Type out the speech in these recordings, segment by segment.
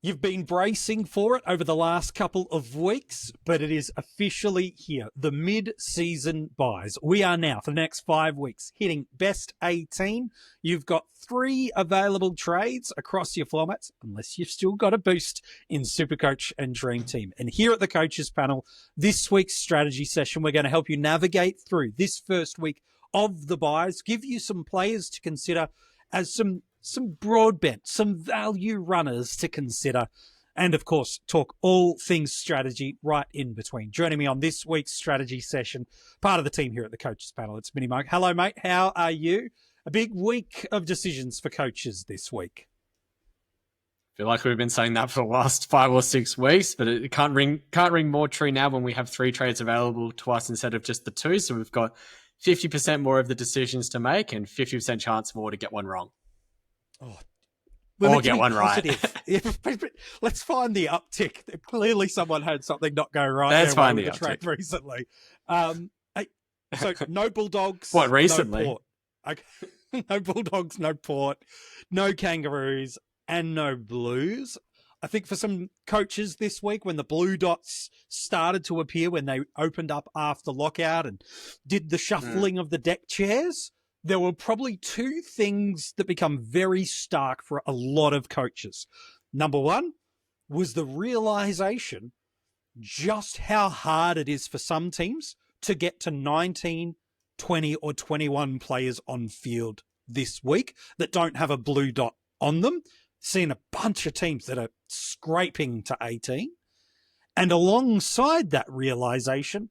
You've been bracing for it over the last couple of weeks, but it is officially here. The mid-season buys. We are now, for the next 5 weeks, hitting best 18. You've got 3 available trades across your formats, unless you've still got a boost in SuperCoach and Dream Team. And here at the Coaches Panel, this week's strategy session, we're going to help you navigate through this first week of the buys, give you some players to consider as some broad bent, some value runners to consider, and of course, talk all things strategy right in between. Joining me on this week's strategy session, part of the team here at the Coaches Panel, it's MiniMonk. Hello, mate. How are you? A big week of decisions for coaches this week. I feel like we've been saying that for the last 5 or 6 weeks, but it can't ring more true now when we have 3 trades available to us instead of just the 2. So we've got 50% more of the decisions to make and 50% chance more to get one wrong. Oh, or get one positive. right. Let's find the uptick. Clearly someone had something not go right. Let's find the uptick. Recently. So no Bulldogs. What, recently? No Port. Okay. No Bulldogs, no Port, no Kangaroos, and no Blues. I think for some coaches this week, when the blue dots started to appear, when they opened up after lockout and did the shuffling of the deck chairs, there were probably 2 things that become very stark for a lot of coaches. Number one was the realization just how hard it is for some teams to get to 19, 20 or 21 players on field this week that don't have a blue dot on them. Seeing a bunch of teams that are scraping to 18. And alongside that realization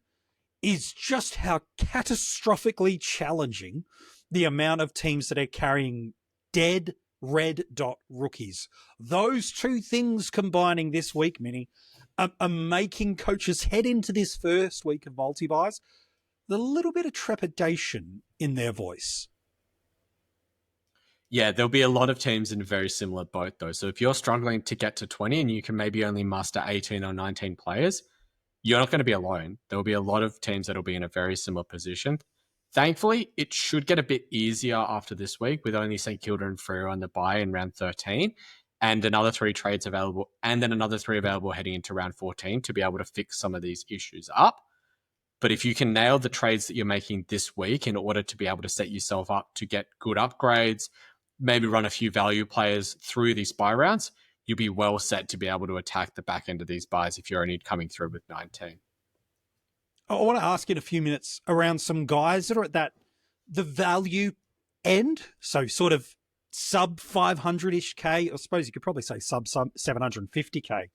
is just how catastrophically challenging the amount of teams that are carrying dead red dot rookies. Those 2 things combining this week, Mini, are making coaches head into this first week of multi-buys with a little bit of trepidation in their voice. Yeah, there'll be a lot of teams in a very similar boat, though. So if you're struggling to get to 20 and you can maybe only muster 18 or 19 players, you're not going to be alone. There will be a lot of teams that will be in a very similar position. Thankfully, it should get a bit easier after this week with only St Kilda and Freo on the bye in round 13 and another 3 trades available and then another 3 available heading into round 14 to be able to fix some of these issues up. But if you can nail the trades that you're making this week in order to be able to set yourself up to get good upgrades, maybe run a few value players through these buy rounds, you'll be well set to be able to attack the back end of these buys if you're only coming through with 19. I want to ask in a few minutes around some guys that are at the value end. So sort of sub 500-ish K, I suppose you could probably say sub 750K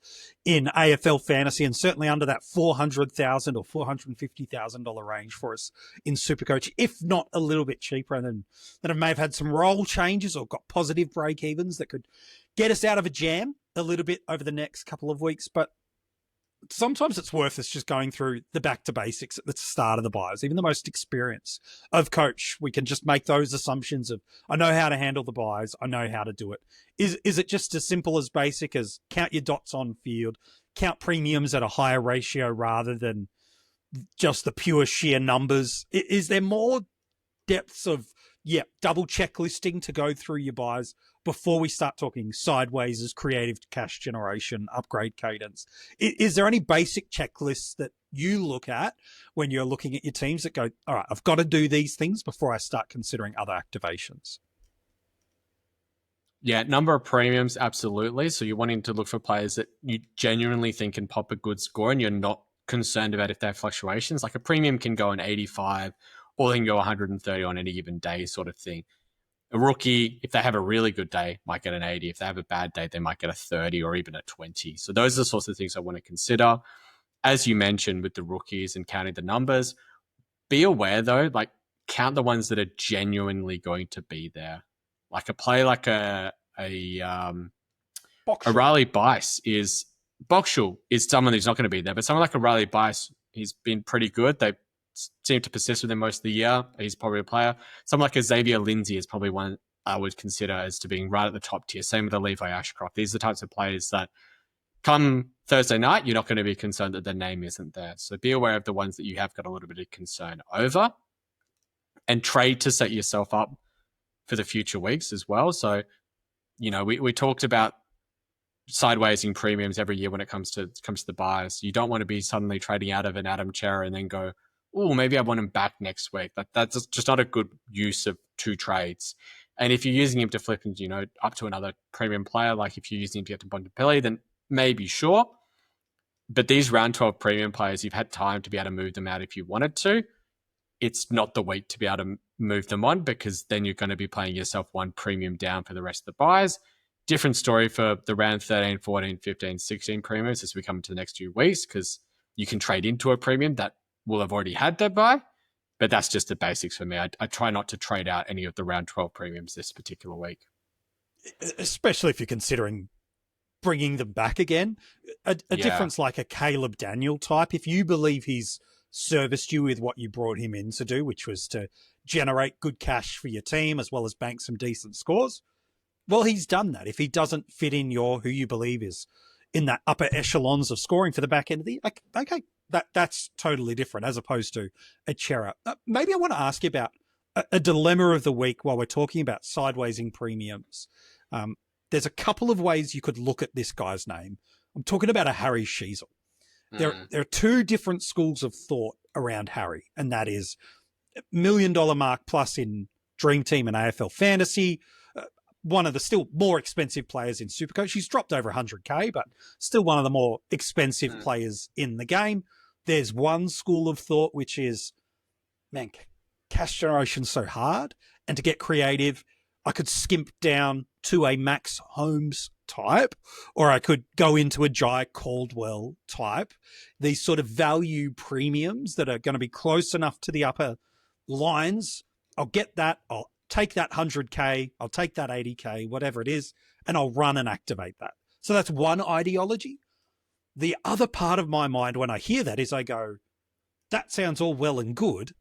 in AFL Fantasy, and certainly under that $400,000 or $450,000 range for us in SuperCoach, if not a little bit cheaper, and then that may have had some role changes or got positive break-evens that could get us out of a jam a little bit over the next couple of weeks. But sometimes it's worth us just going through the back to basics at the start of the buys. Even the most experienced of coach, we can just make those assumptions of, I know how to handle the buys, I know how to do it. Is it just as simple as basic as count your dots on field, count premiums at a higher ratio rather than just the pure sheer numbers? Is there more depths of, double checklisting to go through your buys before we start talking sideways as creative cash generation, upgrade cadence? Is there any basic checklists that you look at when you're looking at your teams that go, all right, I've got to do these things before I start considering other activations? Yeah, number of premiums, absolutely. So you're wanting to look for players that you genuinely think can pop a good score and you're not concerned about if they have fluctuations. Like a premium can go an 85 or they can go 130 on any given day sort of thing. A rookie, if they have a really good day, might get an 80. If they have a bad day, they might get a 30 or even a 20. So those are the sorts of things I want to consider. As you mentioned with the rookies and counting the numbers, be aware though, like count the ones that are genuinely going to be there. Like a play like a Riley Bice is Boxall is someone who's not going to be there, but someone like a Riley Bice, he's been pretty good. They seem to persist with him most of the year. He's probably a player. Someone like a Xavier Lindsay is probably one I would consider as to being right at the top tier. Same with a Levi Ashcroft. These are the types of players that come Thursday night, you're not going to be concerned that their name isn't there. So be aware of the ones that you have got a little bit of concern over and trade to set yourself up for the future weeks as well. So, you know, we talked about sidewaysing premiums every year when it comes to the buys. You don't want to be suddenly trading out of an Adam Chera and then go, oh, maybe I want him back next week. That's just not a good use of two trades. And if you're using him to flip, up to another premium player, like if you're using him to get to Bontempelli, then maybe sure. But these round 12 premium players, you've had time to be able to move them out if you wanted to. It's not the week to be able to move them on, because then you're going to be playing yourself one premium down for the rest of the buys. Different story for the round 13, 14, 15, 16 premiums as we come into the next few weeks, because you can trade into a premium that will have already had their buy. But that's just the basics for me. I try not to trade out any of the round 12 premiums this particular week. Especially if you're considering bringing them back again. A difference like a Caleb Daniel type, if you believe he's serviced you with what you brought him in to do, which was to generate good cash for your team as well as bank some decent scores, well, he's done that. If he doesn't fit in who you believe is in that upper echelons of scoring for the back end of the year, okay, that's totally different as opposed to a Chera. Maybe I want to ask you about a dilemma of the week while we're talking about sidewaysing premiums. There's a couple of ways you could look at this guy's name. I'm talking about a Harry Sheezel. There are two different schools of thought around Harry, and that is $1 million mark plus in Dream Team and AFL Fantasy. One of the still more expensive players in SuperCoach. He's dropped over 100K, but still one of the more expensive players in the game. There's one school of thought, which is, man, cash generation's so hard, and to get creative, I could skimp down to a Max Holmes type, or I could go into a Jai Caldwell type. These sort of value premiums that are going to be close enough to the upper lines. I'll get that. I'll take that 100K. I'll take that 80K, whatever it is, and I'll run and activate that. So that's one ideology. The other part of my mind when I hear that is I go, that sounds all well and good,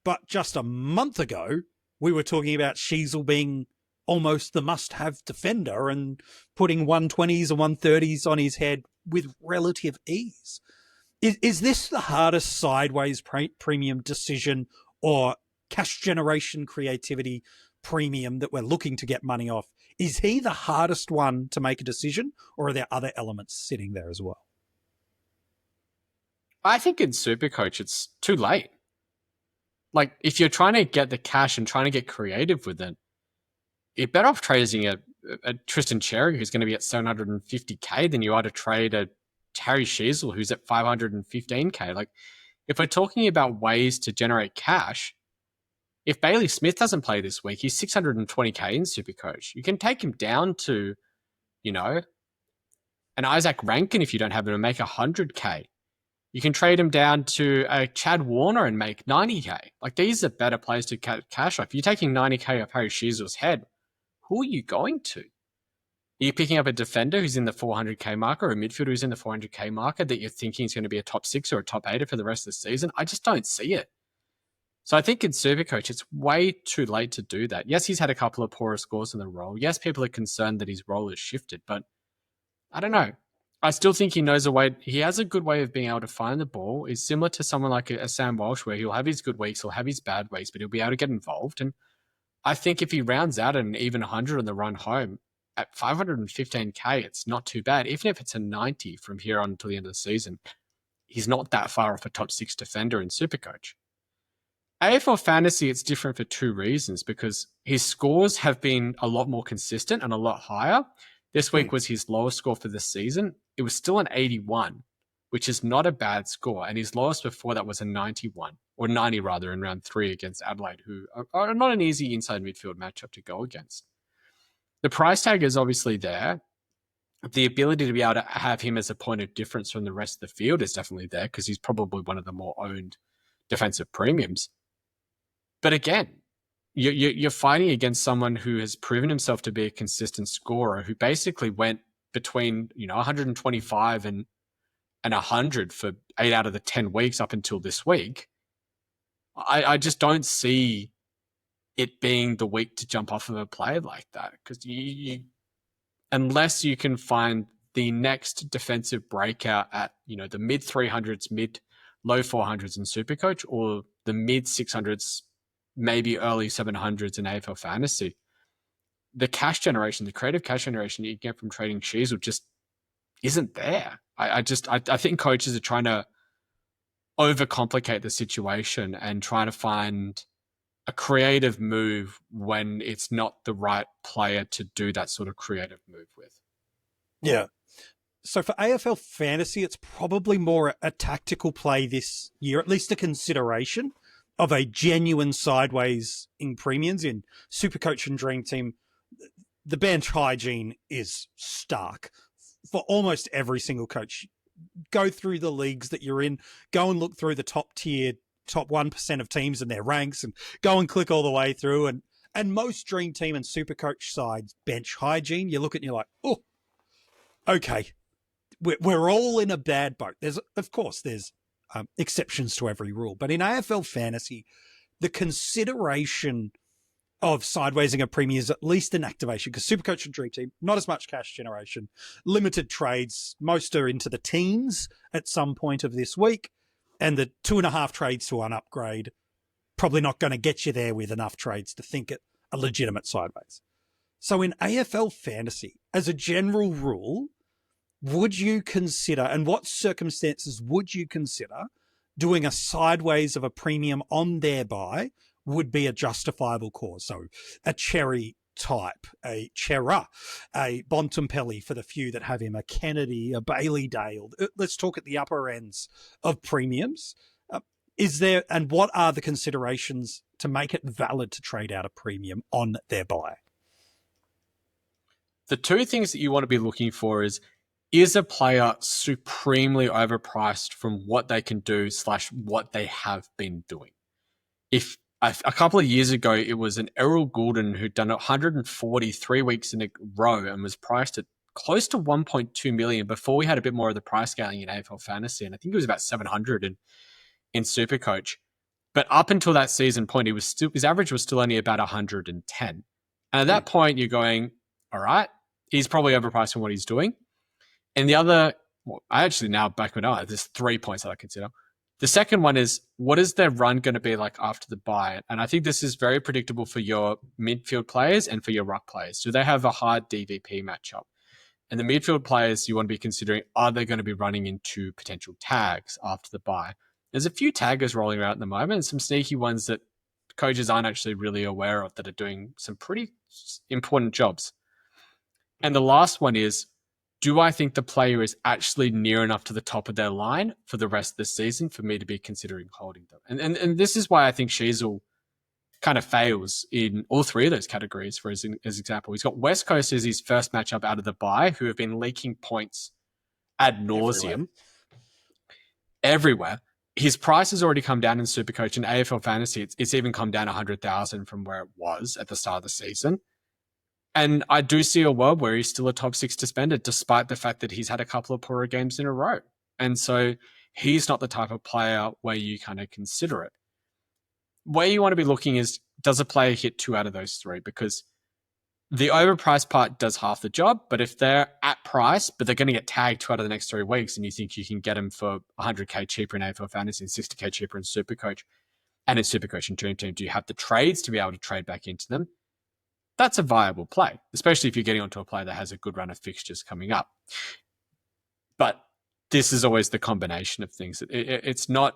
but just a month ago, we were talking about Sheezel being almost the must-have defender and putting 120s and 130s on his head with relative ease. Is this the hardest sideways premium decision or cash generation creativity premium that we're looking to get money off? Is he the hardest one to make a decision, or are there other elements sitting there as well? I think in SuperCoach, it's too late. Like, if you're trying to get the cash and trying to get creative with it, you're better off trading a Tristan Cherry who's going to be at 750K than you are to trade a Harry Sheezel who's at 515K. Like, if we're talking about ways to generate cash, if Bailey Smith doesn't play this week, he's 620K in SuperCoach. You can take him down to, an Isaac Rankin if you don't have him and make 100K. You can trade him down to a Chad Warner and make 90K. Like, these are better players to cash off. If you're taking 90K off Harry Sheezel's head, who are you going to? Are you picking up a defender who's in the 400K marker or a midfielder who's in the 400K marker that you're thinking is going to be a top 6 or a top 8 for the rest of the season? I just don't see it. So I think in SuperCoach, it's way too late to do that. Yes, he's had a couple of poorer scores in the role. Yes, people are concerned that his role has shifted, but I don't know. I still think he knows a way. He has a good way of being able to find the ball. He's similar to someone like a Sam Walsh, where he'll have his good weeks, he'll have his bad weeks, but he'll be able to get involved. And I think if he rounds out an even 100 on the run home at 515K, it's not too bad. Even if it's a 90 from here on until the end of the season, he's not that far off a top 6 defender in SuperCoach. AFL Fantasy, it's different for two reasons, because his scores have been a lot more consistent and a lot higher. This week was his lowest score for the season. It was still an 81, which is not a bad score. And his lowest before that was a 91, or 90 rather, in round 3 against Adelaide, who are not an easy inside midfield matchup to go against. The price tag is obviously there. The ability to be able to have him as a point of difference from the rest of the field is definitely there, because he's probably one of the more owned defensive premiums. But again, you're fighting against someone who has proven himself to be a consistent scorer, who basically went between 125 and 100 for 8 out of the 10 weeks up until this week. I just don't see it being the week to jump off of a player like that, because you unless you can find the next defensive breakout at the mid 300s, low 400s in SuperCoach, or the mid 600s, maybe early 700s in AFL Fantasy, the cash generation, the creative cash generation you get from trading Sheezel just isn't there. I think coaches are trying to overcomplicate the situation and trying to find a creative move when it's not the right player to do that sort of creative move with. Yeah. So for AFL Fantasy, it's probably more a tactical play this year, at least a consideration of a genuine sideways in premiums. In SuperCoach and Dream Team, the bench hygiene is stark for almost every single coach. Go through the leagues that you're in, go and look through the top tier, top 1% of teams and their ranks, and go and click all the way through. And most Dream Team and SuperCoach sides bench hygiene, you look at it and you're like, oh, okay, we're all in a bad boat. Of course, there's exceptions to every rule, but in AFL Fantasy, the consideration of sidewaysing a premium is at least an activation, because Supercoach and Dream Team, not as much cash generation, limited trades, most are into the teens at some point of this week, and the 2.5 trades to one upgrade, probably not going to get you there with enough trades to think it a legitimate sideways. So in AFL Fantasy, as a general rule, would you consider, and what circumstances would you consider, doing a sideways of a premium on their buy would be a justifiable cause? So a Cherry type, a Chera, a Bontempelli for the few that have him, a Kennedy, a Bailey Dale. Let's talk at the upper ends of premiums. Is there, and what are the considerations to make it valid to trade out a premium on their buy? The two things that you want to be looking for is a player supremely overpriced from what they can do / what they have been doing? If a couple of years ago, it was an Errol Goulden who'd done 143 weeks in a row and was priced at close to 1.2 million before we had a bit more of the price scaling in AFL Fantasy. And I think it was about 700 in SuperCoach. But up until that season point, his average was still only about 110. And at that point, you're going, all right, he's probably overpriced from what he's doing. And the other, well, I actually now back it up. There's 3 points that I consider. The second one is, what is their run going to be like after the bye? And I think this is very predictable for your midfield players and for your ruck players. Do they have a hard DVP matchup? And the midfield players you want to be considering, are they going to be running into potential tags after the bye? There's a few taggers rolling around at the moment, some sneaky ones that coaches aren't actually really aware of that are doing some pretty important jobs. And the last one is, do I think the player is actually near enough to the top of their line for the rest of the season for me to be considering holding them? And this is why I think Sheezel kind of fails in all three of those categories. For as example, he's got West Coast as his first matchup out of the bye, who have been leaking points ad nauseum everywhere. His price has already come down in SuperCoach and AFL Fantasy. It's even come down 100,000 from where it was at the start of the season. And I do see a world where he's still a top 6 spender, despite the fact that he's had a couple of poorer games in a row. And so he's not the type of player where you kind of consider it. Where you want to be looking is, does a player hit 2 out of those 3? Because the overpriced part does half the job, but if they're at price, but they're going to get tagged 2 out of the next 3 weeks, and you think you can get them for 100K cheaper in AFL Fantasy and 60K cheaper in SuperCoach and in SuperCoach and Dream Team, do you have the trades to be able to trade back into them? That's a viable play, especially if you're getting onto a play that has a good run of fixtures coming up. But this is always the combination of things. It's not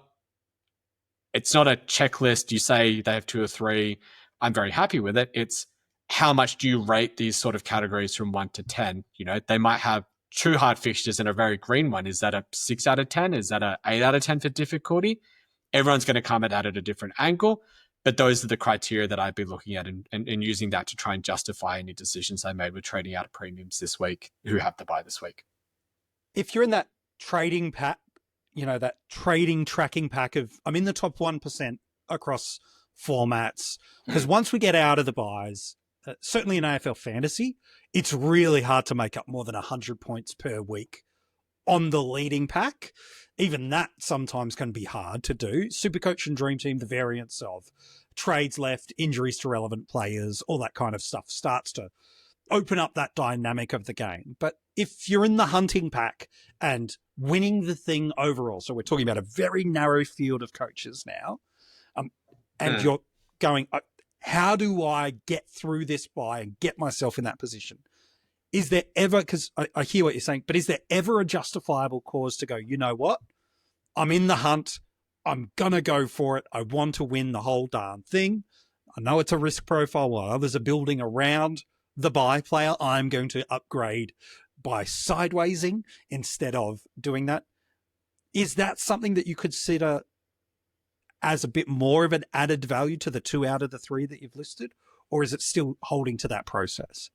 a checklist. You say they have 2 or 3. I'm very happy with it. It's how much do you rate these sort of categories from 1 to 10? You know, they might have 2 hard fixtures and a very green one. Is that a 6 out of 10? Is that a 8 out of 10 for difficulty? Everyone's going to come at it at a different angle. But those are the criteria that I'd be looking at and using that to try and justify any decisions I made with trading out of premiums this week who have to buy this week. If you're in that trading pack, that trading tracking pack of, I'm in the top 1% across formats, because once we get out of the buys, certainly in AFL Fantasy, it's really hard to make up more than 100 points per week on the leading pack. Even that sometimes can be hard to do. SuperCoach and Dream Team, the variance of trades left, injuries to relevant players, all that kind of stuff starts to open up that dynamic of the game. But if you're in the hunting pack and winning the thing overall, so we're talking about a very narrow field of coaches now, and you're going, how do I get through this buy and get myself in that position? is there ever, because I hear what you're saying, but is there ever a justifiable cause to go, you know what? I'm in the hunt. I'm going to go for it. I want to win the whole darn thing. I know it's a risk profile while others are building around the buy player. I'm going to upgrade by sidewaysing instead of doing that. Is that something that you consider as a bit more of an added value to the 2 out of the 3 that you've listed? Or is it still holding to that process?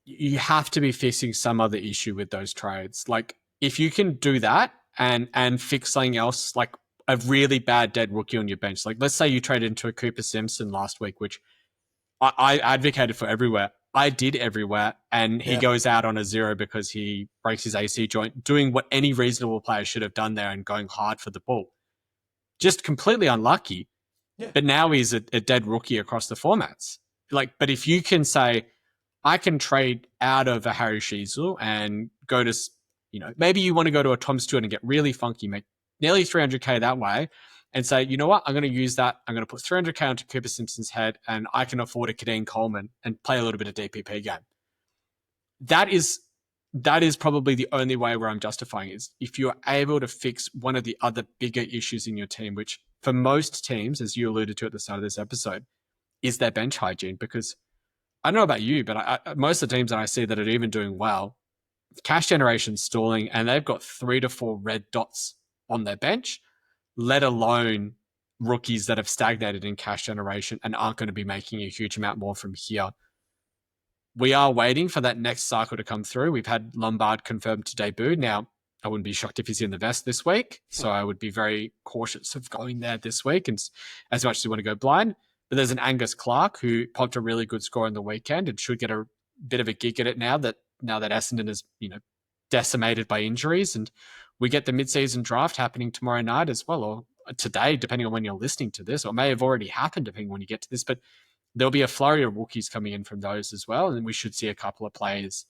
You have to be fixing some other issue with those trades. Like, if you can do that and fix something else, like a really bad dead rookie on your bench. Like, let's say you traded into a Cooper Simpson last week, which I advocated for everywhere. I did everywhere, and he goes out on a 0 because he breaks his AC joint, doing what any reasonable player should have done there and going hard for the ball. Just completely unlucky. Yeah. But now he's a dead rookie across the formats. Like, but if you can say, I can trade out of a Harry Sheezel and go to, maybe you want to go to a Tom Stewart and get really funky, make nearly 300K that way, and say, you know what, I'm going to use that. I'm going to put 300K onto Cooper Simpson's head, and I can afford a Kadeen Coleman and play a little bit of DPP game. That is probably the only way where I'm justifying it, is if you're able to fix one of the other bigger issues in your team, which for most teams, as you alluded to at the start of this episode, is their bench hygiene. Because I don't know about you, but most of the teams that I see that are even doing well, cash generation stalling, and they've got 3 to 4 red dots on their bench, let alone rookies that have stagnated in cash generation and aren't going to be making a huge amount more from here. We are waiting for that next cycle to come through. We've had Lombard confirmed to debut. Now, I wouldn't be shocked if he's in the vest this week, so I would be very cautious of going there this week, and as much as we want to go blind. But there's an Angus Clark who popped a really good score on the weekend and should get a bit of a gig at it now that Essendon is, decimated by injuries. And we get the mid-season draft happening tomorrow night as well, or today, depending on when you're listening to this, or may have already happened depending on when you get to this. But there'll be a flurry of rookies coming in from those as well. And we should see a couple of players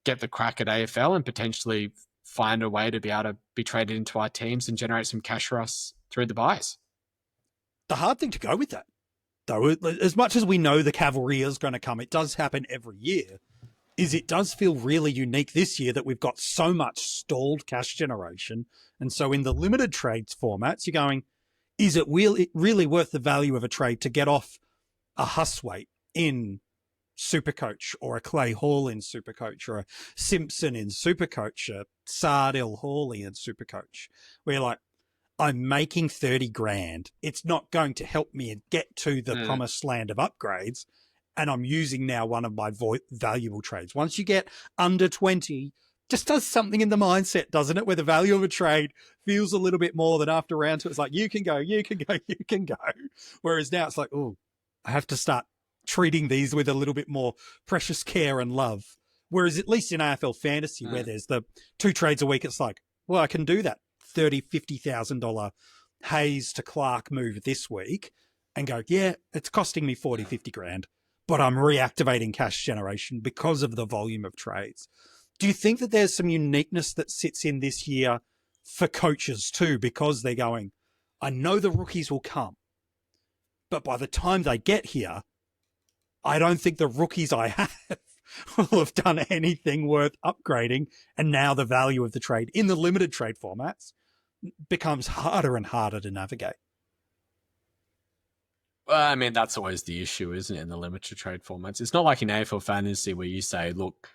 get the crack at AFL and potentially find a way to be able to be traded into our teams and generate some cash for us through the buys. The hard thing to go with that, though, as much as we know the cavalry is going to come, it does happen every year, is it does feel really unique this year that we've got so much stalled cash generation. And so in the limited trades formats, you're going, is it really worth the value of a trade to get off a Huswaite in SuperCoach, or a Clay Hall in SuperCoach, or a Simpson in SuperCoach, a Sardell Hawley in SuperCoach, where you're like, I'm making 30 grand. It's not going to help me get to the promised land of upgrades. And I'm using now one of my valuable trades. Once you get under 20, just does something in the mindset, doesn't it? Where the value of a trade feels a little bit more than after round 2. It's like, you can go, you can go, you can go. Whereas now it's like, oh, I have to start treating these with a little bit more precious care and love. Whereas at least in AFL Fantasy, where there's the 2 trades a week, it's like, well, I can do that $30,000, $50,000 Hayes to Clark move this week and go, yeah, it's costing me 40, 50 grand, but I'm reactivating cash generation because of the volume of trades. Do you think that there's some uniqueness that sits in this year for coaches too, because they're going, I know the rookies will come, but by the time they get here, I don't think the rookies I have will have done anything worth upgrading. And now the value of the trade in the limited trade formats becomes harder and harder to navigate. Well, I mean, that's always the issue, isn't it, in the limited trade formats? It's not like in AFL Fantasy where you say, look,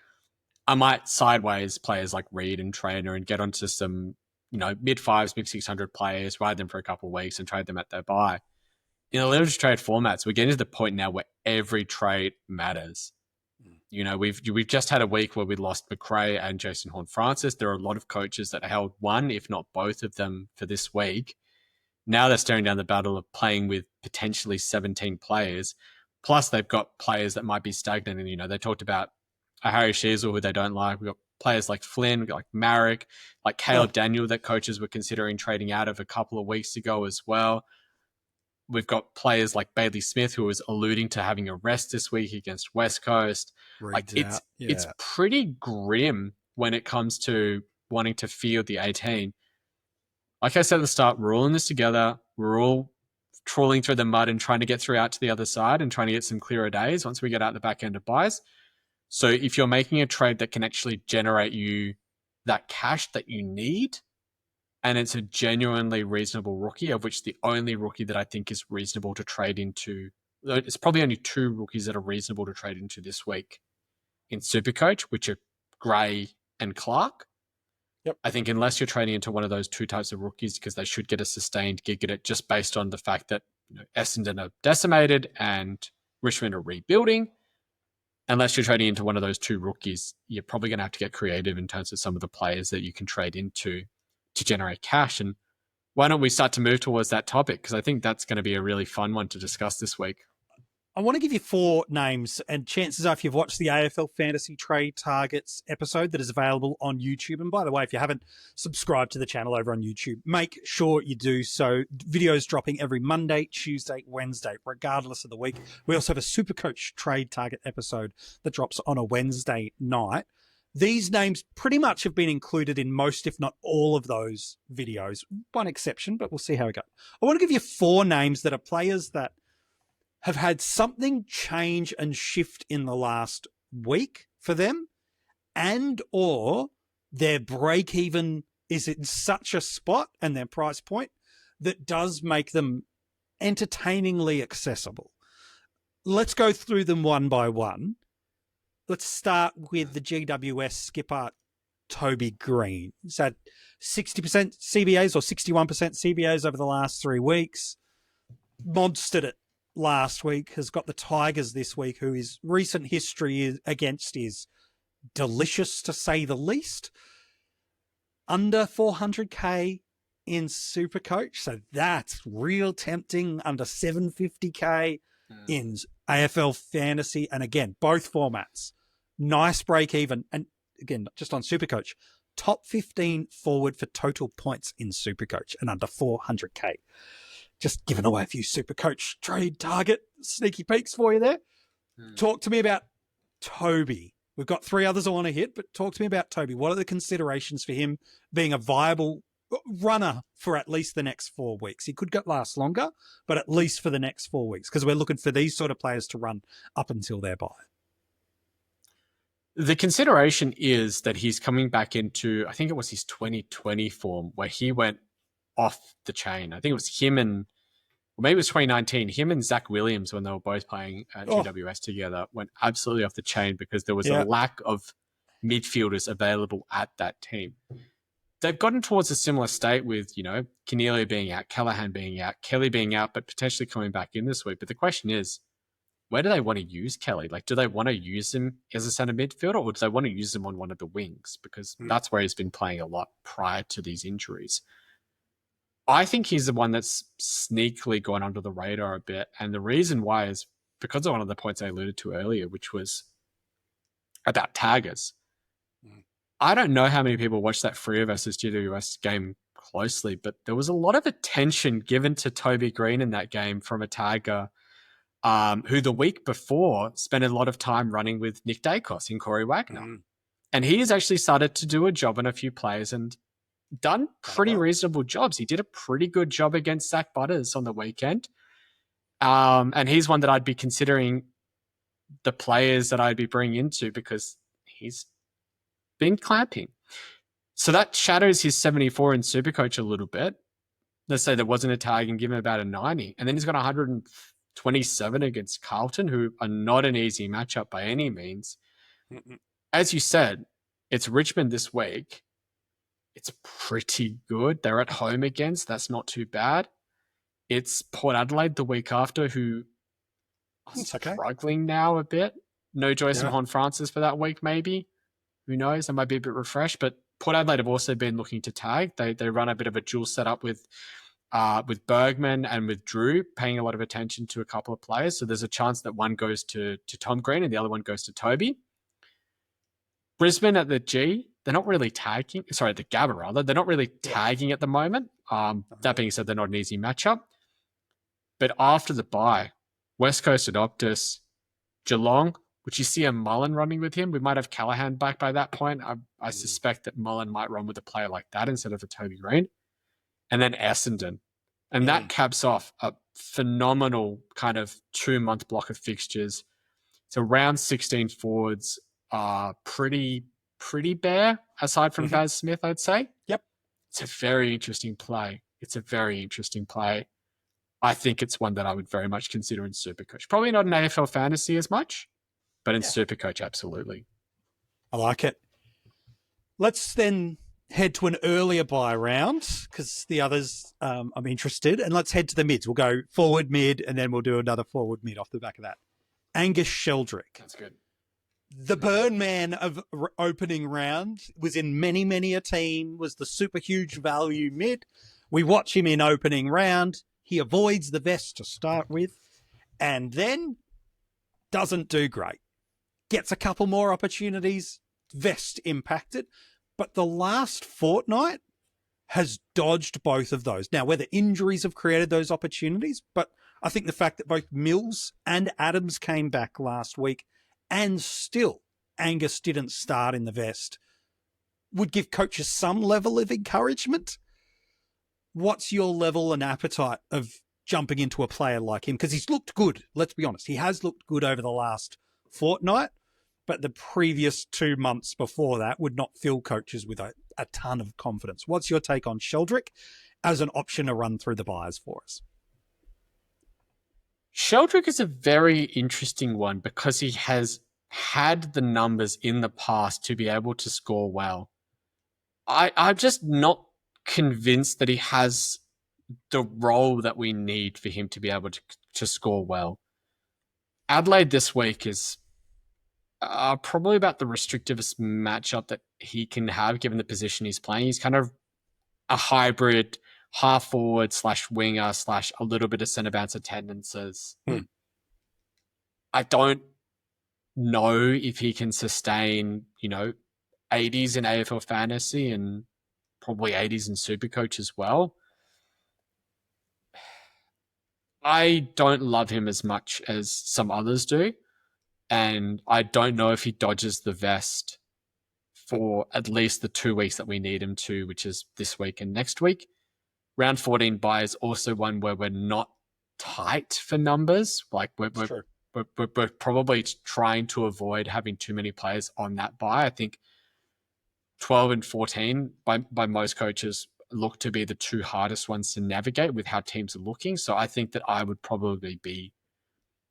I might sideways players like Reed and Trainer and get onto some, mid-5s, mid-600 players, ride them for a couple of weeks and trade them at their buy. In the limited trade formats, we're getting to the point now where every trade matters. We've just had a week where we lost McRae and Jason Horne-Francis. There are a lot of coaches that held one, if not both of them, for this week. Now they're staring down the battle of playing with potentially 17 players. Plus, they've got players that might be stagnant. And, they talked about a Harry Sheezel, who they don't like. We've got players like Flynn, we've got like Marek, like Caleb Daniel that coaches were considering trading out of a couple of weeks ago as well. We've got players like Bailey Smith, who was alluding to having a rest this week against West Coast. It's pretty grim when it comes to wanting to field the 18. Like I said at the start, we're all in this together. We're all trawling through the mud and trying to get through out to the other side and trying to get some clearer days once we get out the back end of buys. So if you're making a trade that can actually generate you that cash that you need, and it's a genuinely reasonable rookie, of which the only rookie that I think is reasonable to trade into, it's probably only 2 rookies that are reasonable to trade into this week in SuperCoach, which are Gray and Clark. Yep. I think unless you're trading into one of those 2 types of rookies, because they should get a sustained gig at it just based on the fact that Essendon are decimated and Richmond are rebuilding. Unless you're trading into one of those 2 rookies, you're probably going to have to get creative in terms of some of the players that you can trade into to generate cash. And why don't we start to move towards that topic? Because I think that's going to be a really fun one to discuss this week. I want to give you 4 names, and chances are if you've watched the AFL Fantasy Trade Targets episode that is available on YouTube, and by the way, if you haven't subscribed to the channel over on YouTube, make sure you do so. Videos dropping every Monday, Tuesday, Wednesday, regardless of the week. We also have a SuperCoach Trade Target episode that drops on a Wednesday night. These names pretty much have been included in most, if not all of those videos. One exception, but we'll see how it goes. I want to give you 4 names that are players that have had something change and shift in the last week for them, and or their break even is in such a spot and their price point that does make them entertainingly accessible. Let's go through them one by one. Let's start with the GWS skipper, Toby Greene. He's had 60% CBAs or 61% CBAs over the last 3 weeks. Monstered it last week, has got the Tigers this week, who his recent history against is delicious, to say the least. Under 400k in SuperCoach, so that's real tempting. Under 750k in AFL Fantasy, and again, both formats. Nice break even, and again, just on SuperCoach, top 15 forward for total points in SuperCoach and under 400k. Just giving away a few SuperCoach Trade Target sneaky peeks for you there. Talk to me about Toby. We've got 3 others I want to hit, but talk to me about Toby. What are the considerations for him being a viable runner for at least the next 4 weeks? He could last longer, but at least for the next 4 weeks, because we're looking for these sort of players to run up until their bye. The consideration is that he's coming back into, I think it was his 2020 form, where he went off the chain. I think it was him and, or maybe it was 2019, him and Zach Williams, when they were both playing at GWS together, went absolutely off the chain because there was a lack of midfielders available at that team. They've gotten towards a similar state with, Cornelia being out, Callahan being out, Kelly being out, but potentially coming back in this week. But the question is, where do they want to use Kelly? Like, do they want to use him as a centre midfielder, or do they want to use him on one of the wings? Because that's where he's been playing a lot prior to these injuries. I think he's the one that's sneakily gone under the radar a bit. And the reason why is because of one of the points I alluded to earlier, which was about taggers. I don't know how many people watched that Freo versus GWS game closely, but there was a lot of attention given to Toby Greene in that game from a tagger who the week before spent a lot of time running with Nick Dacos in Corey Wagner. And he has actually started to do a job on a few players and done pretty reasonable jobs. He did a pretty good job against Zach Butters on the weekend. And he's one that I'd be considering the players that I'd be bringing into because he's been clamping. So that shadows his 74 in SuperCoach a little bit. Let's say there wasn't a tag and give him about a 90. And then he's got 127 against Carlton, who are not an easy matchup by any means. As you said, it's Richmond this week. It's pretty good. They're at home against. That's not too bad. It's Port Adelaide the week after, who are struggling now a bit. No Joyce and Hon Francis for that week, maybe. Who knows? They might be a bit refreshed. But Port Adelaide have also been looking to tag. They run a bit of a dual setup with Bergman and with Drew, paying a lot of attention to a couple of players. So there's a chance that one goes to Tom Greene and the other one goes to Toby. Brisbane at the G, they're not really tagging. Sorry, the Gabba rather. They're not really tagging at the moment. That being said, they're not an easy matchup. But after the bye, West Coast at Optus, Geelong, would you see a Mullen running with him? We might have Callahan back by that point. I suspect that Mullen might run with a player like that instead of a Toby Greene. And then Essendon. And that caps off a phenomenal kind of 2-month block of fixtures. It's around 16 forwards. are pretty bare, aside from Baz Smith, I'd say. Yep. It's a very interesting play. I think it's one that I would very much consider in SuperCoach. Probably not in AFL Fantasy as much, but in SuperCoach, absolutely. I like it. Let's then head to an earlier buy round because the others I'm interested. And let's head to the mids. We'll go forward, mid, and then we'll do another forward, mid off the back of that. Angus Sheldrick. That's good. The burn man of opening round was in many a team, was the super huge value mid. We watch him in opening round. He avoids the vest to start with and then doesn't do great. Gets a couple more opportunities, vest impacted. But the last fortnight has dodged both of those. Now, whether injuries have created those opportunities, but I think the fact that both Mills and Adams came back last week and still Angus didn't start in the vest would give coaches some level of encouragement. What's your level and appetite of jumping into a player like him? Because he's looked good. Let's be honest. He has looked good over the last fortnight. But the previous 2 months before that would not fill coaches with a ton of confidence. What's your take on Sheldrick as an option to run through the buys for us? Sheldrick is a very interesting one because he has had the numbers in the past to be able to score well. I'm just not convinced that he has the role that we need for him to be able to score well. Adelaide this week is probably about the restrictivest matchup that he can have given the position he's playing. He's kind of a hybrid half forward / winger / a little bit of centre bounce attendances. I don't know if he can sustain, 80s in AFL Fantasy and probably 80s in SuperCoach as well. I don't love him as much as some others do. And I don't know if he dodges the vest for at least the 2 weeks that we need him to, which is this week and next week. Round 14 buy is also one where we're not tight for numbers. Like we're probably trying to avoid having too many players on that buy. I think 12 and 14 by most coaches look to be the two hardest ones to navigate with how teams are looking. So I think that I would probably be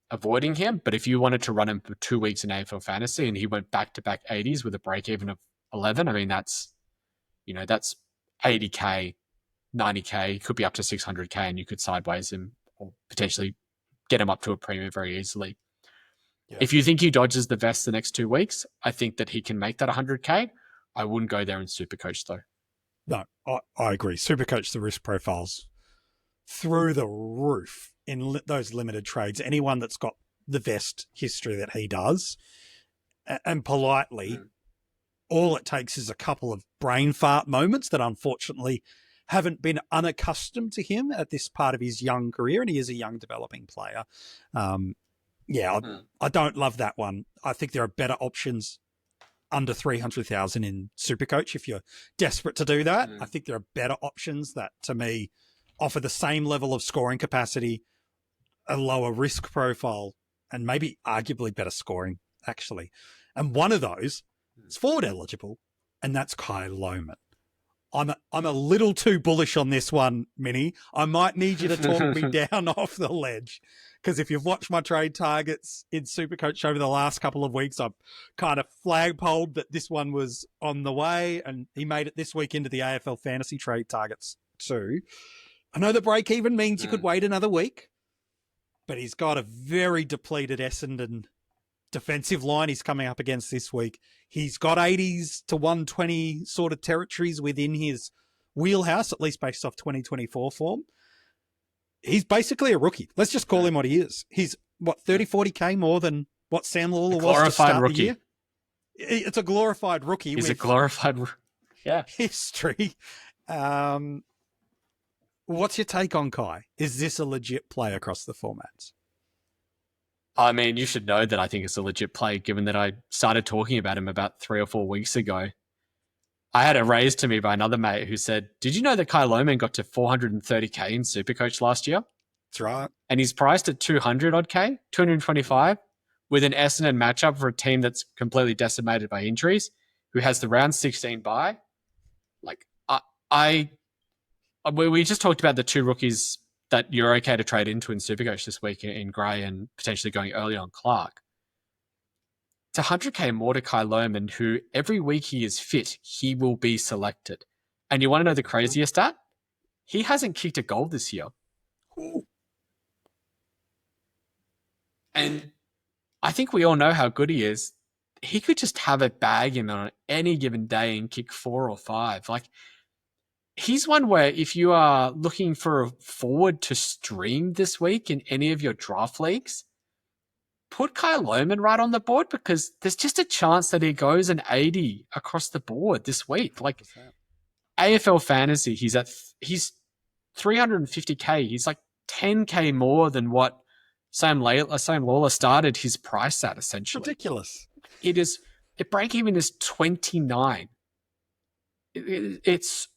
avoiding him. But if you wanted to run him for 2 weeks in AFL Fantasy and he went back-to-back 80s with a break-even of 11, I mean, that's 80K, 90K, could be up to 600K, and you could sideways him or potentially get him up to a premium very easily. Yeah. If you think he dodges the vest the next 2 weeks, I think that he can make that 100K. I wouldn't go there in SuperCoach, though. No, I agree. SuperCoach, the risk profiles through the roof in those limited trades. Anyone that's got the vest history that he does, and politely, all it takes is a couple of brain fart moments that unfortunately haven't been unaccustomed to him at this part of his young career, and he is a young developing player. I don't love that one. I think there are better options under 300,000 in SuperCoach if you're desperate to do that. I think there are better options that, to me, offer the same level of scoring capacity, a lower risk profile, and maybe arguably better scoring, actually. And one of those is forward eligible, and that's Kai Lohmann. I'm a little too bullish on this one, Mini. I might need you to talk me down off the ledge, because if you've watched my trade targets in SuperCoach over the last couple of weeks, I've kind of flagpoled that this one was on the way, and he made it this week into the AFL Fantasy trade targets too. I know the break even means you could wait another week, but he's got a very depleted Essendon defensive line he's coming up against this week. He's got 80s to 120 sort of territories within his wheelhouse, at least based off 2024 form. He's basically a rookie. Let's just call him what he is. He's, 30-40K more than what Sam Lawler was to start rookie. the year. It's a glorified rookie. He's a glorified history. What's your take on Kai? Is this a legit play across the formats? I mean, you should know that I think it's a legit play, given that I started talking about him about 3 or 4 weeks ago. I had it raised to me by another mate who said, did you know that Kai Lohmann got to 430K in SuperCoach last year? That's right. And he's priced at 200 odd K, 225. with an Essendon matchup for a team that's completely decimated by injuries, who has the round 16 bye. Like, we just talked about the two rookies that you're okay to trade into in Supercoach this week in Gray and potentially going early on Clark. It's 100k more to Kai Lohmann, who every week he is fit, he will be selected. And you want to know the craziest stat? He hasn't kicked a goal this year. And I think we all know how good he is. He could just have a bag in on any given day and kick 4 or 5. Like, he's one where if you are looking for a forward to stream this week in any of your draft leagues, put Kai Lohmann right on the board, because there's just a chance that he goes an 80 across the board this week. Like, AFL Fantasy, he's 350k. He's like 10k more than what Sam Lawler started his price at, essentially. Ridiculous. The break even is 29. It's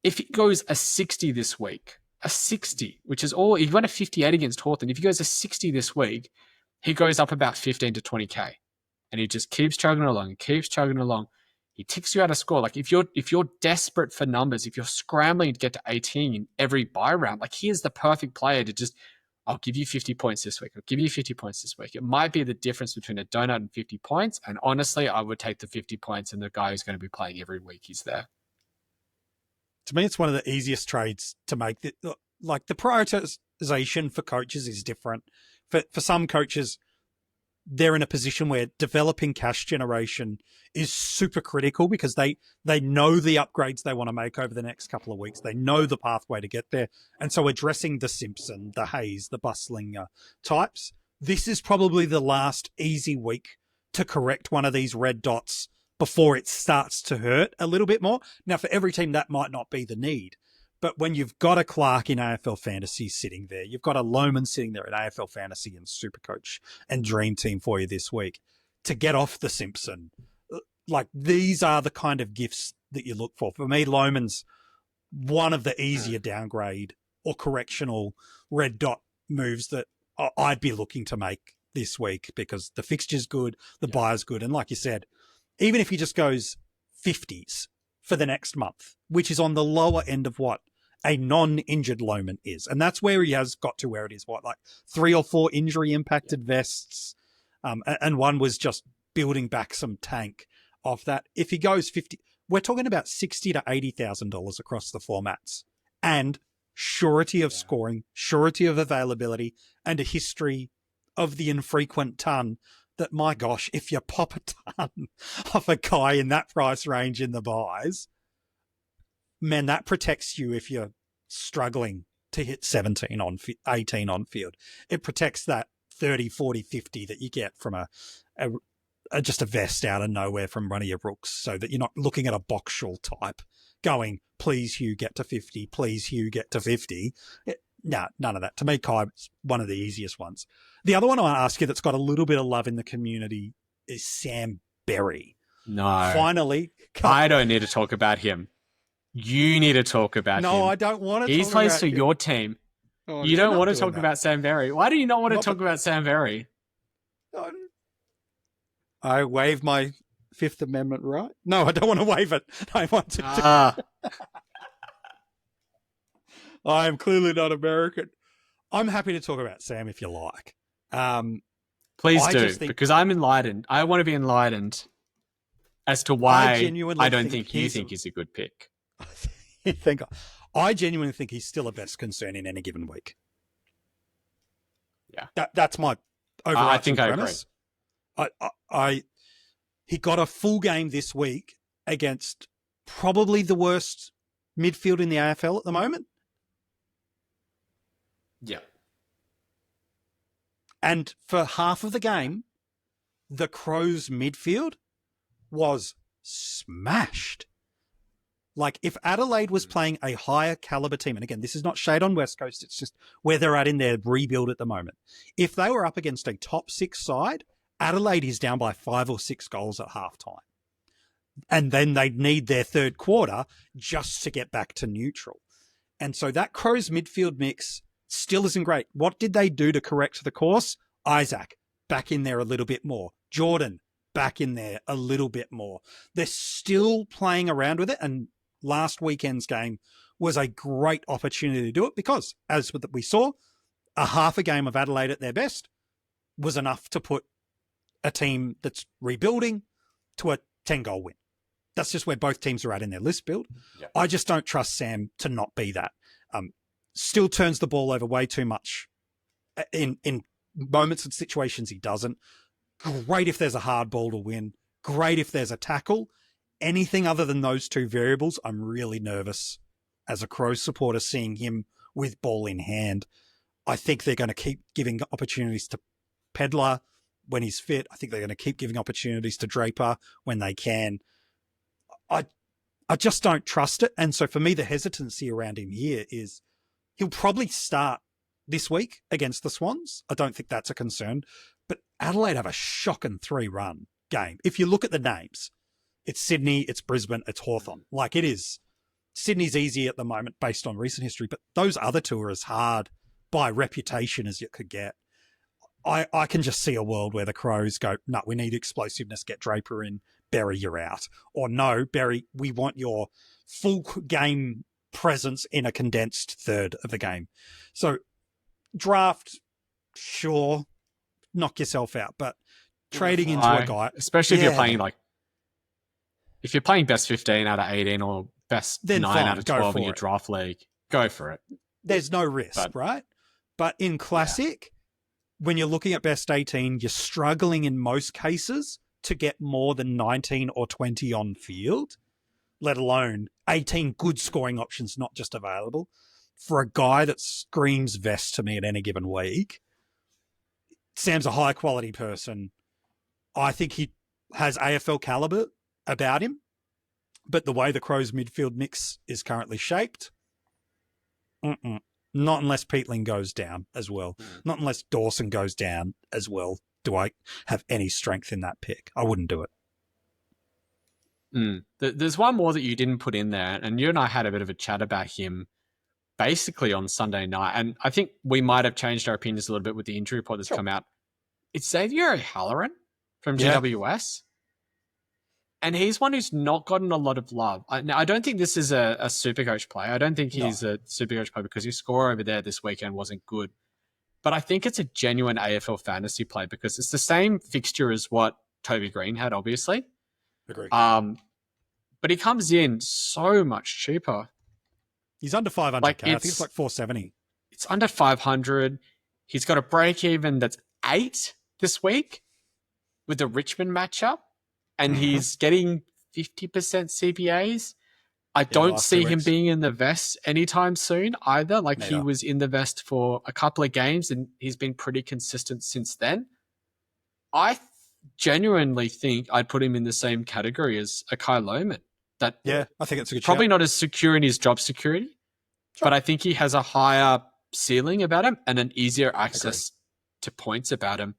if it goes a 60 this week, a 60, which is all, he went a 58 against Hawthorn. If he goes a 60 this week, he goes up about 15 to 20k, and he just keeps chugging along and keeps chugging along. He ticks you out a score. Like, if you're desperate for numbers, if you're scrambling to get to 18 in every buy round, like, he is the perfect player to just, I'll give you 50 points this week. I'll give you 50 points this week. It might be the difference between a donut and 50 points. And honestly, I would take the 50 points and the guy who's going to be playing every week, he's there. To me, it's one of the easiest trades to make. Like, the prioritization for coaches is different. For some coaches, they're in a position where developing cash generation is super critical, because they know the upgrades they want to make over the next couple of weeks. They know the pathway to get there. And so addressing the Simpson, the Hayes, the Bustlinger types, this is probably the last easy week to correct one of these red dots before it starts to hurt a little bit more. Now, for every team, that might not be the need. But when you've got a Clark in AFL Fantasy sitting there, you've got a Lohmann sitting there in AFL Fantasy and Supercoach and Dream Team for you this week, to get off the Simpson, like, these are the kind of gifts that you look for. For me, Lohmann's one of the easier downgrade or correctional red dot moves that I'd be looking to make this week, because the fixture's good, the buyer's good. And like you said, even if he just goes 50s for the next month, which is on the lower end of what a non-injured Lohmann is. And that's where he has got to where it is, like 3 or 4 injury impacted vests. And one was just building back some tank off that. If he goes 50, we're talking about $60,000 to $80,000 across the formats, and surety of scoring, surety of availability, and a history of the infrequent ton that, my gosh, if you pop a ton off a guy in that price range in the buys, man, that protects you if you're struggling to hit 18 on field. It protects that 30, 40, 50 that you get from just a vest out of nowhere from one of your rooks, so that you're not looking at a Boxshall type going, please Hugh, get to 50, please Hugh, get to 50. No, none of that. To me, Kai's one of the easiest ones. The other one I want to ask you that's got a little bit of love in the community is Sam Berry. No. Finally. I don't need to talk about him. You need to talk about him. No, I don't want to He talk plays about for him. your team. Oh, you don't want to talk about Sam Berry. Why do you not want to talk about Sam Berry? I waive my Fifth Amendment right. No, I don't want to waive it. I want to. I am clearly not American. I'm happy to talk about Sam if you like. Please do, because I'm enlightened. I want to be enlightened as to why I don't think you think he's a good pick. I genuinely think he's still a best concern in any given week. Yeah, that's my overarching premise. I agree. He got a full game this week against probably the worst midfield in the AFL at the moment. Yeah. And for half of the game, the Crows midfield was smashed. Like, if Adelaide was playing a higher caliber team, and again, this is not shade on West Coast, it's just where they're at in their rebuild at the moment. If they were up against a top 6 side, Adelaide is down by 5 or 6 goals at halftime. And then they'd need their third quarter just to get back to neutral. And so that Crows midfield mix still isn't great. What did they do to correct the course? Isaac, back in there a little bit more. Jordan, back in there a little bit more. They're still playing around with it, and last weekend's game was a great opportunity to do it because, as we saw, a half a game of Adelaide at their best was enough to put a team that's rebuilding to a 10-goal win. That's just where both teams are at in their list build. Yeah. I just don't trust Sam to not be that. Still turns the ball over way too much. In moments and situations he doesn't. Great if there's a hard ball to win. Great if there's a tackle. Anything other than those two variables, I'm really nervous as a Crows supporter seeing him with ball in hand. I think they're going to keep giving opportunities to Pedlar when he's fit. I think they're going to keep giving opportunities to Draper when they can. I just don't trust it. And so for me, the hesitancy around him here is he'll probably start this week against the Swans. I don't think that's a concern. But Adelaide have a shocking 3-run game. If you look at the names, it's Sydney, it's Brisbane, it's Hawthorn. Like it is. Sydney's easy at the moment based on recent history, but those other two are as hard by reputation as you could get. I can just see a world where the Crows go, no, we need explosiveness, get Draper in, Berry, you're out. Or no, Berry, we want your full game presence in a condensed third of the game. So draft, sure, knock yourself out, but trading into a guy. Especially if you're playing if you're playing best 15 out of 18 or best then 9 fine, out of 12 in your draft league, go for it. There's no risk, right? But in Classic, when you're looking at best 18, you're struggling in most cases to get more than 19 or 20 on field, let alone 18 good scoring options not just available. For a guy that screams vest to me at any given week, Sam's a high-quality person. I think he has AFL caliber about him, but the way the Crows midfield mix is currently shaped, not unless Peatling goes down as well. Not unless Dawson goes down as well do I have any strength in that pick. I wouldn't do it. There's one more that you didn't put in there, and you and I had a bit of a chat about him basically on Sunday night, and I think we might have changed our opinions a little bit with the injury report that's come out. It's Xavier O'Halloran from GWS. And he's one who's not gotten a lot of love. Now, I don't think this is a SuperCoach play. I don't think he's a SuperCoach play because his score over there this weekend wasn't good. But I think it's a genuine AFL fantasy play because it's the same fixture as what Toby Greene had, obviously. Agree. But he comes in so much cheaper. He's under 500K. I think it's like 470. It's under 500. He's got a break even that's 8 this week with the Richmond matchup. And he's getting 50% CPAs. I don't see him being in the vest anytime soon either. Like he was in the vest for a couple of games and he's been pretty consistent since then. I genuinely think I'd put him in the same category as a Kai Lohmann. I think it's a good probably shout. Not as secure in his job security, but I think he has a higher ceiling about him and an easier access to points about him.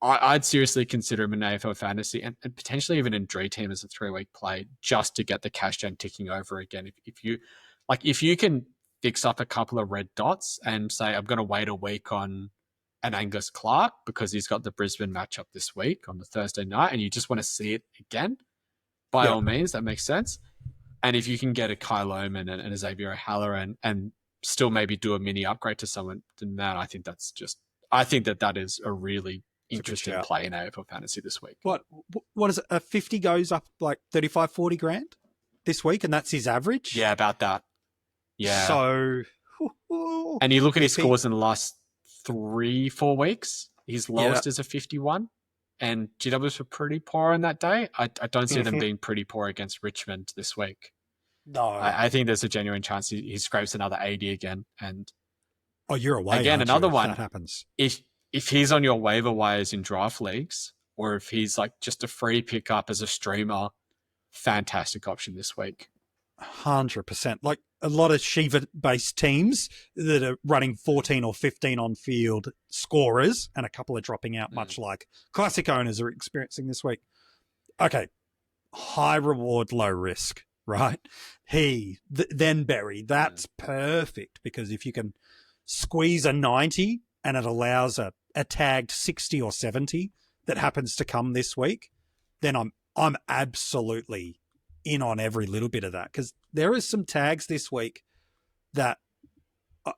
I'd seriously consider him in AFL fantasy and potentially even in Dream Team as a 3-week play just to get the cash gen ticking over again. If you can fix up a couple of red dots and say, I'm going to wait a week on an Angus Clark because he's got the Brisbane matchup this week on the Thursday night and you just want to see it again, by all means, that makes sense. And if you can get a Kai Lohmann and a Xavier O'Halloran and still maybe do a mini upgrade to someone, then man, I think that is a really interesting play in AFL fantasy this week. What is it? A 50 goes up like 35, 40 grand this week, and that's his average? Yeah, about that. Yeah. So, and you look at his scores in the last 3-4 weeks, his lowest is a 51, and GWs were pretty poor on that day. I don't see them being pretty poor against Richmond this week. No. I think there's a genuine chance he scrapes another 80 again. And you're away. Again, another one. That happens. If he's on your waiver wires in draft leagues, or if he's like just a free pickup as a streamer, fantastic option this week. 100%. Like a lot of Shiva-based teams that are running 14 or 15 on-field scorers and a couple are dropping out, much like Classic owners are experiencing this week. Okay, high reward, low risk, right? Then Berry, that's perfect because if you can squeeze a 90 and it allows a tagged 60 or 70 that happens to come this week, then I'm absolutely in on every little bit of that, because there is some tags this week that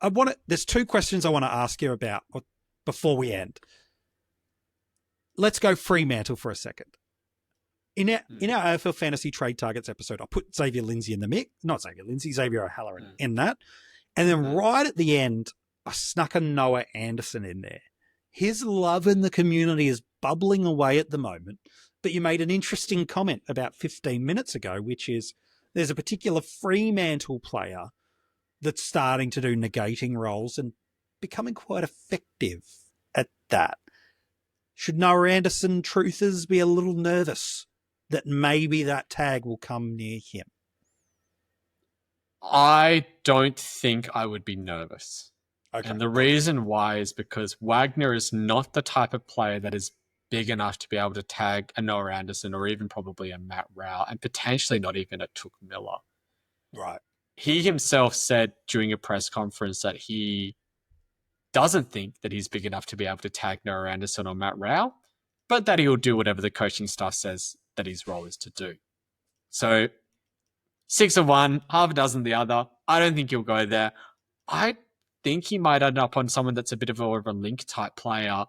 I want to. There's two questions I want to ask you about before we end. Let's go Fremantle for a second. In our AFL Fantasy Trade Targets episode, I put Xavier O'Halloran in that. And then right at the end, I snuck a Noah Anderson in there. His love in the community is bubbling away at the moment. But you made an interesting comment about 15 minutes ago, which is there's a particular Fremantle player that's starting to do negating roles and becoming quite effective at that. Should Noah Anderson truthers be a little nervous that maybe that tag will come near him? I don't think I would be nervous. Okay. And the reason why is because Wagner is not the type of player that is big enough to be able to tag a Noah Anderson or even probably a Matt Rowell, and potentially not even a Took Miller. Right. He himself said during a press conference that he doesn't think that he's big enough to be able to tag Noah Anderson or Matt Rowell, but that he'll do whatever the coaching staff says that his role is to do. So 6 of one, half a dozen the other. I don't think he'll go there. I think he might end up on someone that's a bit of a link type player,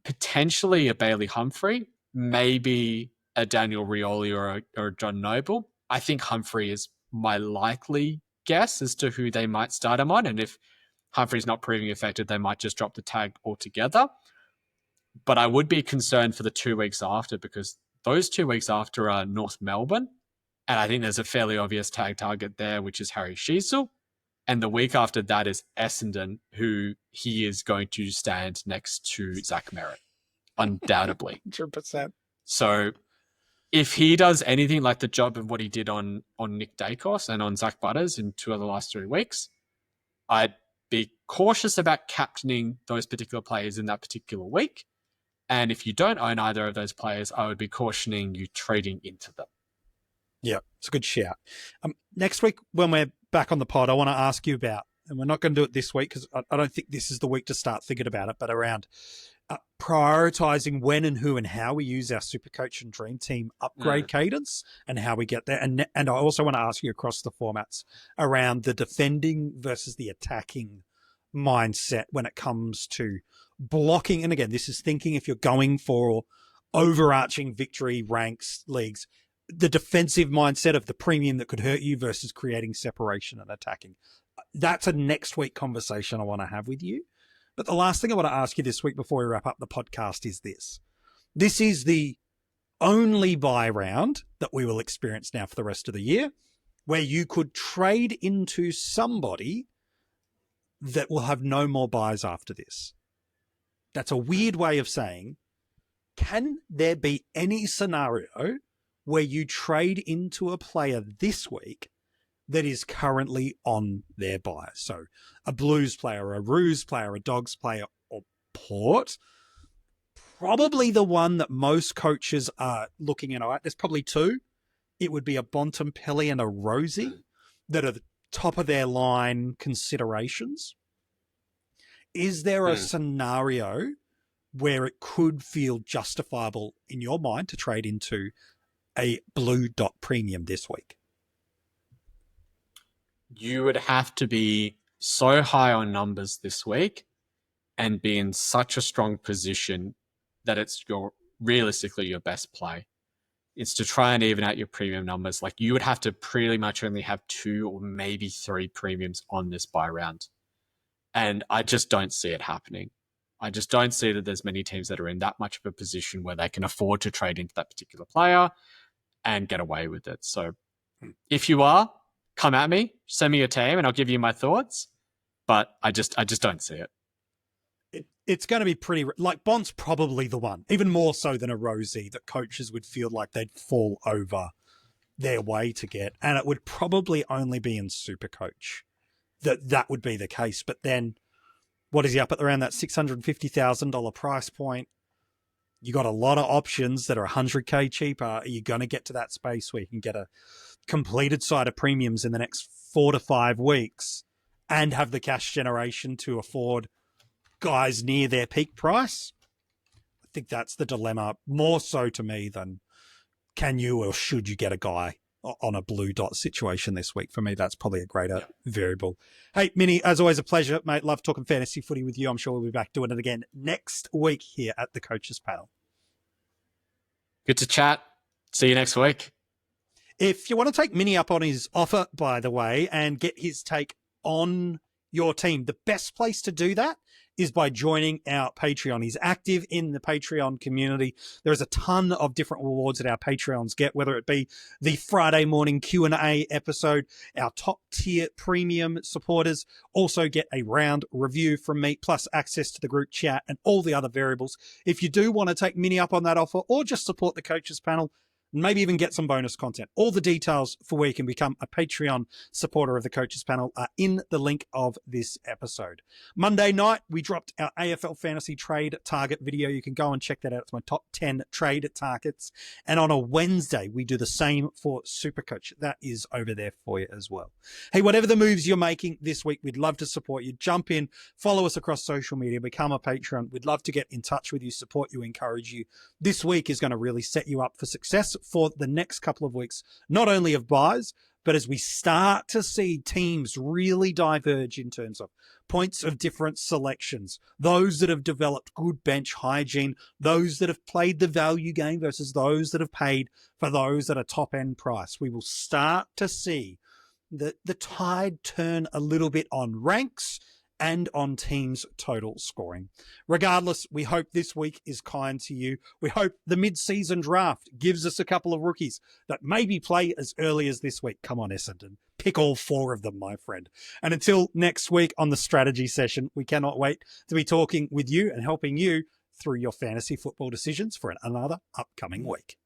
potentially a Bailey Humphrey, maybe a Daniel Rioli or a John Noble. I think Humphrey is my likely guess as to who they might start him on. And if Humphrey's not proving effective, they might just drop the tag altogether. But I would be concerned for the 2 weeks after, because those 2 weeks after are North Melbourne. And I think there's a fairly obvious tag target there, which is Harry Sheezel. And the week after that is Essendon, who he is going to stand next to Zach Merritt, undoubtedly. 100%. So if he does anything like the job of what he did on Nick Dacos and on Zach Butters in 2 of the last 3 weeks, I'd be cautious about captaining those particular players in that particular week. And if you don't own either of those players, I would be cautioning you trading into them. Yeah, it's a good shout. Next week, when we're back on the pod, I want to ask you about, and we're not going to do it this week because I don't think this is the week to start thinking about it, but around prioritizing when and who and how we use our SuperCoach and Dream Team upgrade cadence and how we get there. And I also want to ask you across the formats around the defending versus the attacking mindset when it comes to blocking. And again, this is thinking if you're going for overarching victory ranks leagues, the defensive mindset of the premium that could hurt you versus creating separation and attacking. That's a next week conversation I want to have with you. But the last thing I want to ask you this week before we wrap up the podcast is this. This is the only buy round that we will experience now for the rest of the year, where you could trade into somebody that will have no more buys after this. That's a weird way of saying, can there be any scenario where you trade into a player this week that is currently on their buy? So a Blues player, a Roos player, a Dogs player, or Port. Probably the one that most coaches are looking at. There's probably two. It would be a Bontempelli and a Rosie that are the top of their line considerations. Is there a scenario where it could feel justifiable in your mind to trade into a blue dot premium this week? You would have to be so high on numbers this week and be in such a strong position that it's realistically your best play. It's to try and even out your premium numbers. Like, you would have to pretty much only have 2 or maybe 3 premiums on this buy round. And I just don't see it happening. I just don't see that there's many teams that are in that much of a position where they can afford to trade into that particular player and get away with it. So if you are, come at me, send me your team, and I'll give you my thoughts. But I just don't see it. It's going to be pretty, like, Bond's probably the one, even more so than a Rosie, that coaches would feel like they'd fall over their way to get. And it would probably only be in SuperCoach that would be the case. But then, what is he up at around that $650,000 price point? You got a lot of options that are $100K cheaper. Are you going to get to that space where you can get a completed side of premiums in the next 4 to 5 weeks and have the cash generation to afford guys near their peak price? I think that's the dilemma, more so to me than can you or should you get a guy on a blue dot situation this week. For me, that's probably a greater variable. Hey, Mini, as always, a pleasure, mate. Love talking fantasy footy with you. I'm sure we'll be back doing it again next week here at the Coaches Panel. Good to chat. See you next week. If you want to take Mini up on his offer, by the way, and get his take on your team, the best place to do that is by joining our Patreon. He's active in the Patreon community. There is a ton of different rewards that our Patreons get, whether it be the Friday morning Q&A episode. Our top tier premium supporters also get a round review from me, plus access to the group chat and all the other variables. If you do want to take Mini up on that offer or just support the Coaches Panel, maybe even get some bonus content, all the details for where you can become a Patreon supporter of the Coaches Panel are in the link of this episode. Monday night, we dropped our AFL Fantasy Trade Target video. You can go and check that out. It's my top 10 trade targets. And on a Wednesday, we do the same for SuperCoach. That is over there for you as well. Hey, whatever the moves you're making this week, we'd love to support you. Jump in, follow us across social media, become a Patreon. We'd love to get in touch with you, support you, encourage you. This week is going to really set you up for success for the next couple of weeks, not only of buys, but as we start to see teams really diverge in terms of points of different selections, those that have developed good bench hygiene, those that have played the value game versus those that have paid for those at a top end price. We will start to see the tide turn a little bit on ranks and on teams' total scoring. Regardless, we hope this week is kind to you. We hope the mid-season draft gives us a couple of rookies that maybe play as early as this week. Come on, Essendon. Pick all 4 of them, my friend. And until next week on the strategy session, we cannot wait to be talking with you and helping you through your fantasy football decisions for another upcoming week.